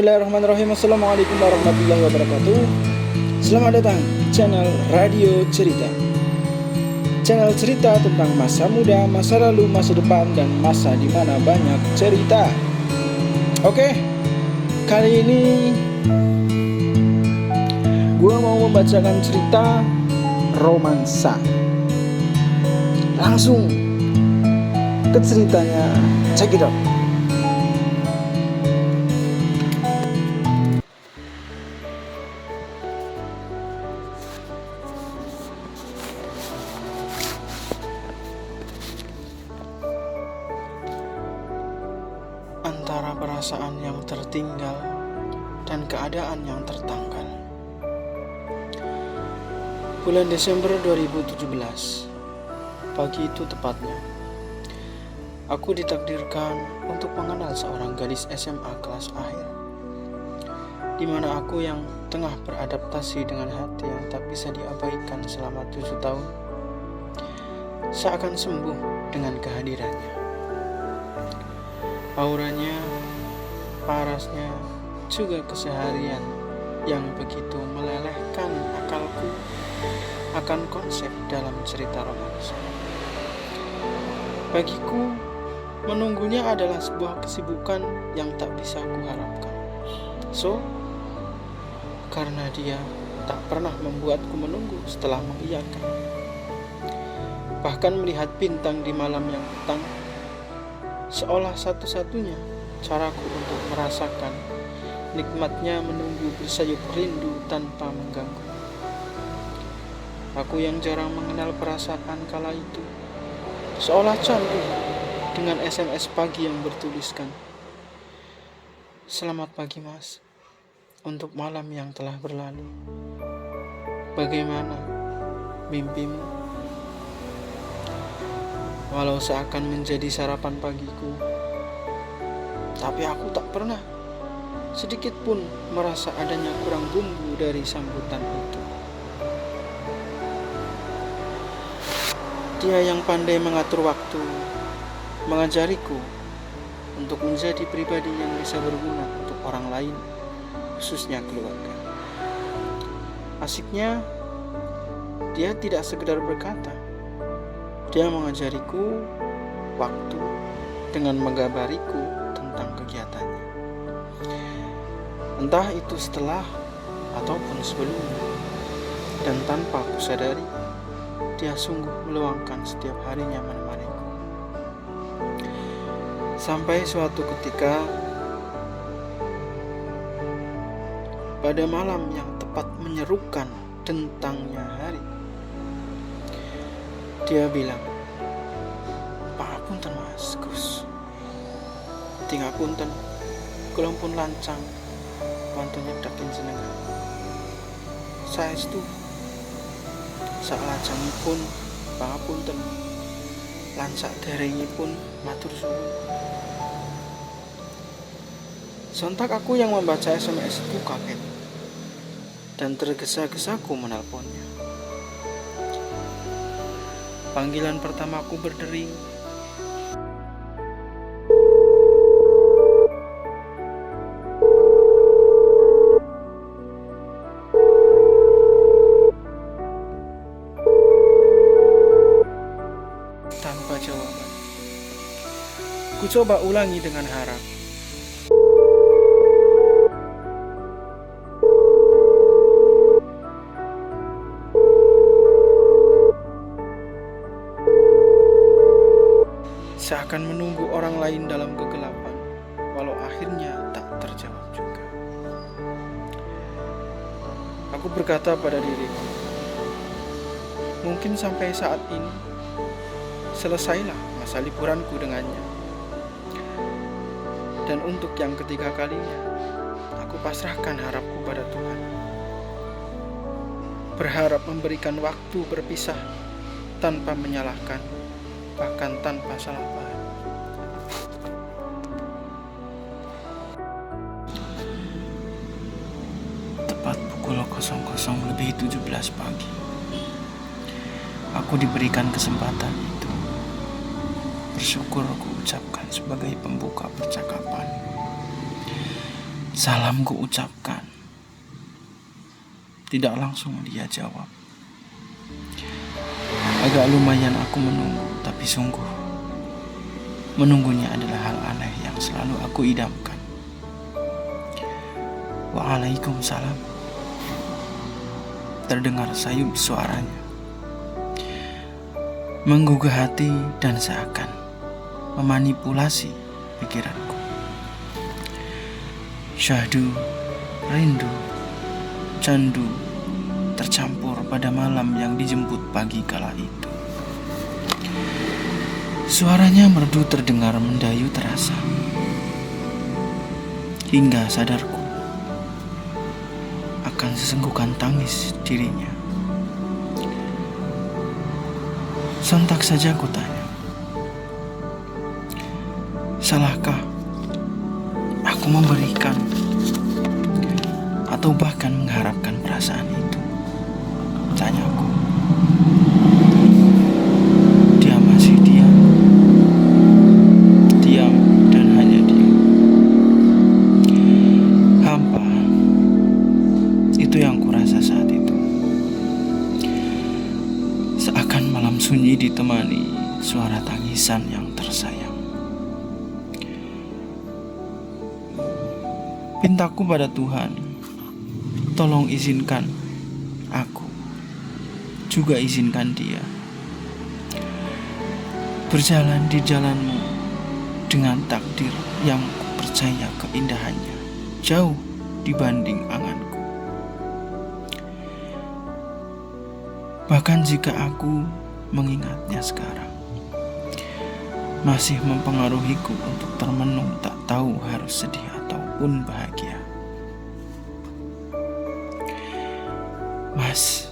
Bismillahirrahmanirrahim. Assalamualaikum warahmatullahi wabarakatuh. Selamat datang di channel Radio Cerita. Channel cerita tentang masa muda, masa lalu, masa depan, dan masa di mana banyak cerita. Oke, kali ini gue mau membacakan cerita romansa. Langsung ke ceritanya, check it out. Antara perasaan yang tertinggal dan keadaan yang tertanggal. Bulan Desember 2017, pagi itu tepatnya, aku ditakdirkan untuk mengenal seorang gadis SMA kelas akhir, di mana aku yang tengah beradaptasi dengan hati yang tak bisa diabaikan selama 7 tahun, seakan sembuh dengan kehadirannya. Auranya, parasnya, juga keseharian yang begitu melelehkan akalku akan konsep dalam cerita romansa. Bagiku, menunggunya adalah sebuah kesibukan yang tak bisa kuharapkan. Karena dia tak pernah membuatku menunggu setelah mengiyakan. Bahkan melihat bintang di malam yang petang, seolah satu-satunya caraku untuk merasakan nikmatnya menunggu bersayap rindu tanpa mengganggu. Aku yang jarang mengenal perasaan kala itu, seolah candu dengan SMS pagi yang bertuliskan, "Selamat pagi mas, untuk malam yang telah berlalu. Bagaimana mimpimu?" Walau seakan menjadi sarapan pagiku, tapi aku tak pernah sedikit pun merasa adanya kurang bumbu dari sambutan itu. Dia yang pandai mengatur waktu, mengajariku untuk menjadi pribadi yang bisa berguna untuk orang lain, khususnya keluarga. Asiknya, dia tidak sekedar berkata, dia mengajariku waktu dengan mengabariku tentang kegiatannya. Entah itu setelah ataupun sebelumnya. Dan tanpa aku sadari, dia sungguh meluangkan setiap harinya menemaniku. Sampai suatu ketika, pada malam yang tepat menyerukan tentangnya hari, dia bilang, "Pangapunten mas Gus, tingapunten kula pun lancang wantu nyedakin jenengan. Saestu salajengipun pangapunten lan saderengipun matur suwun." Sontak aku yang membaca SMS itu kaget dan tergesa-gesaku menelponnya. Panggilan pertamaku berdering. Tanpa jawaban. Ku coba ulangi dengan harap. Seakan menunggu orang lain dalam kegelapan, walau akhirnya tak terjawab juga. Aku berkata pada diriku, mungkin sampai saat ini selesailah masa liburanku dengannya. Dan untuk yang ketiga kalinya, aku pasrahkan harapku pada Tuhan. Berharap memberikan waktu berpisah tanpa menyalahkan, bahkan tanpa salah paham. Tepat pukul 00:17 pagi, aku diberikan kesempatan itu. Bersyukur aku ucapkan sebagai pembuka percakapan. Salam ku ucapkan. Tidak langsung dia jawab. Agak lumayan aku menunggu, tapi sungguh menunggunya adalah hal aneh yang selalu aku idamkan. Waalaikumsalam. Terdengar sayup suaranya, menggugah hati dan seakan memanipulasi pikiranku. Syahdu, rindu, candu tercampur pada malam yang dijemput pagi kala itu. Suaranya merdu terdengar, mendayu terasa, hingga sadarku akan sesenggukan tangis dirinya. Sontak saja ku tanya, salahkah aku memberikan atau bahkan mengharapkan perasaan itu? Tanyaku. Dia masih diam. Diam dan hanya diam. Hampa. Itu yang kurasa saat itu. Seakan malam sunyi ditemani suara tangisan yang tersayang. Pintaku pada Tuhan, tolong izinkan aku, juga izinkan dia berjalan di jalanmu dengan takdir yang percaya keindahannya jauh dibanding anganku. Bahkan jika aku mengingatnya sekarang, masih mempengaruhiku untuk termenung tak tahu harus sedih ataupun bahagia. Mas,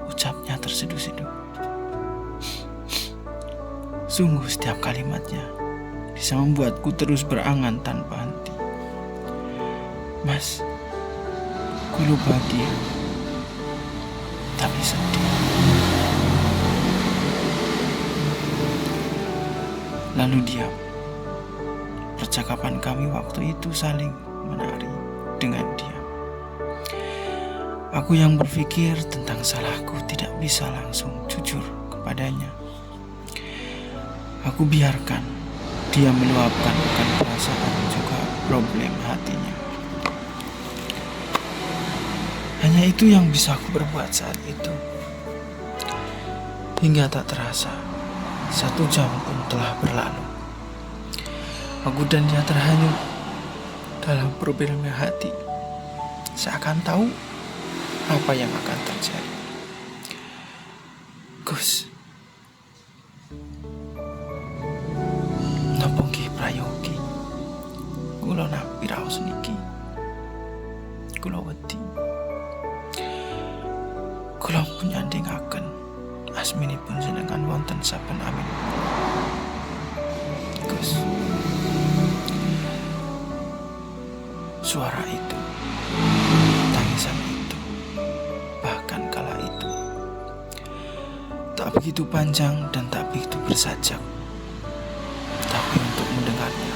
ucapnya terseduh-seduh. Sungguh setiap kalimatnya bisa membuatku terus berangan tanpa henti. Mas, ku bahagia, tapi sedih. Lalu diam. Percakapan kami waktu itu saling menari dengan diam. Aku yang berpikir tentang salahku tidak bisa langsung jujur kepadanya. Aku biarkan dia meluapkan bukan perasaan juga problem hatinya. Hanya itu yang bisa aku berbuat saat itu. Hingga tak terasa 1 jam pun telah berlalu. Aku dan dia terhanyut dalam problemnya hati, seakan tahu apa yang akan terjadi. Gus, napa nggih prayogi? Kula nampi raos niki. Kula wedi. Kula pun nyandingaken asminipun jenengan wonten saben amin. Gus. Suara itu, tangisan itu, bahkan kala itu tak begitu panjang dan tak begitu bersajak, tapi untuk mendengarnya,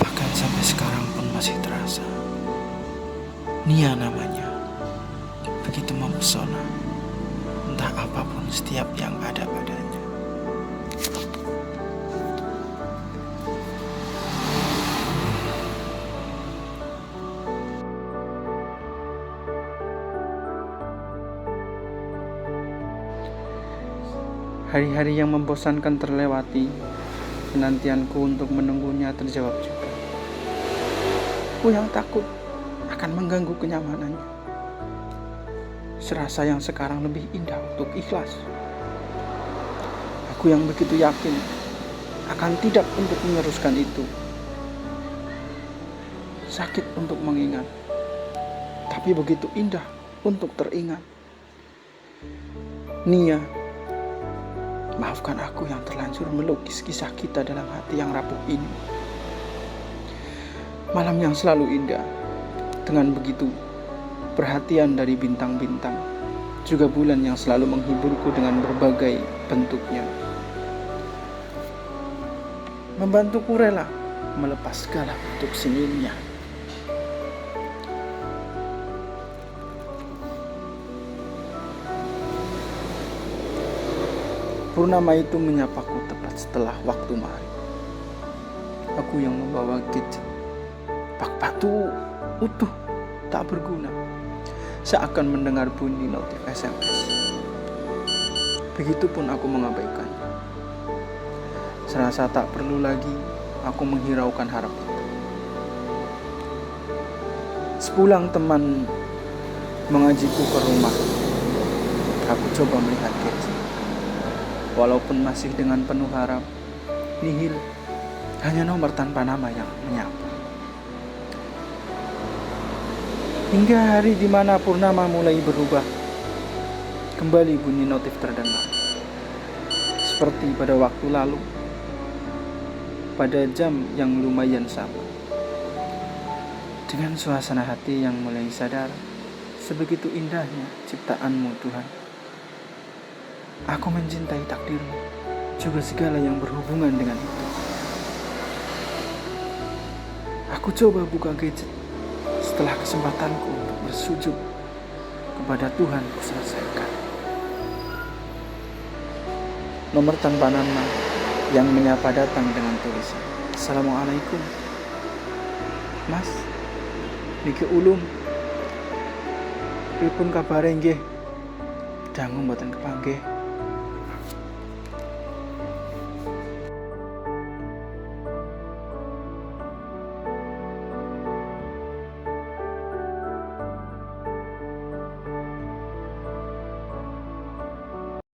bahkan sampai sekarang pun masih terasa. Nia namanya, begitu mempesona, entah apapun setiap yang ada padanya. Hari-hari yang membosankan terlewati, penantianku untuk menunggunya terjawab juga. Aku yang takut akan mengganggu kenyamanannya. Serasa yang sekarang lebih indah untuk ikhlas. Aku yang begitu yakin akan tidak untuk meneruskan itu. Sakit untuk mengingat, tapi begitu indah untuk teringat. Nia, maafkan aku yang terlanjur melukis kisah kita dalam hati yang rapuh ini. Malam yang selalu indah, dengan begitu perhatian dari bintang-bintang, juga bulan yang selalu menghiburku dengan berbagai bentuknya. Membantuku rela melepas segala bentuk senyumnya. Purnama itu menyapaku tepat setelah waktu maghrib. Aku yang membawa gadget. Pak batu utuh, tak berguna. Seakan mendengar bunyi notif SMS. Begitupun aku mengabaikannya. Serasa tak perlu lagi aku menghiraukan harap itu. Sepulang teman mengajiku ke rumah, aku coba melihat gadget. Walaupun masih dengan penuh harap, nihil, hanya nomor tanpa nama yang menyapa. Hingga hari di mana purnama mulai berubah, kembali bunyi notif terdengar. Seperti pada waktu lalu, pada jam yang lumayan sama. Dengan suasana hati yang mulai sadar, sebegitu indahnya ciptaanmu Tuhan. Aku mencintai takdirmu, juga segala yang berhubungan dengan itu. Aku coba buka gadget setelah kesempatanku untuk bersujud kepada Tuhan kuselesaikan. Nomor tanpa nama yang menyapa datang dengan tulisan, "Assalamualaikum Mas, niki ulum. Pripun kabare nggih? Dangu mboten kepanggih."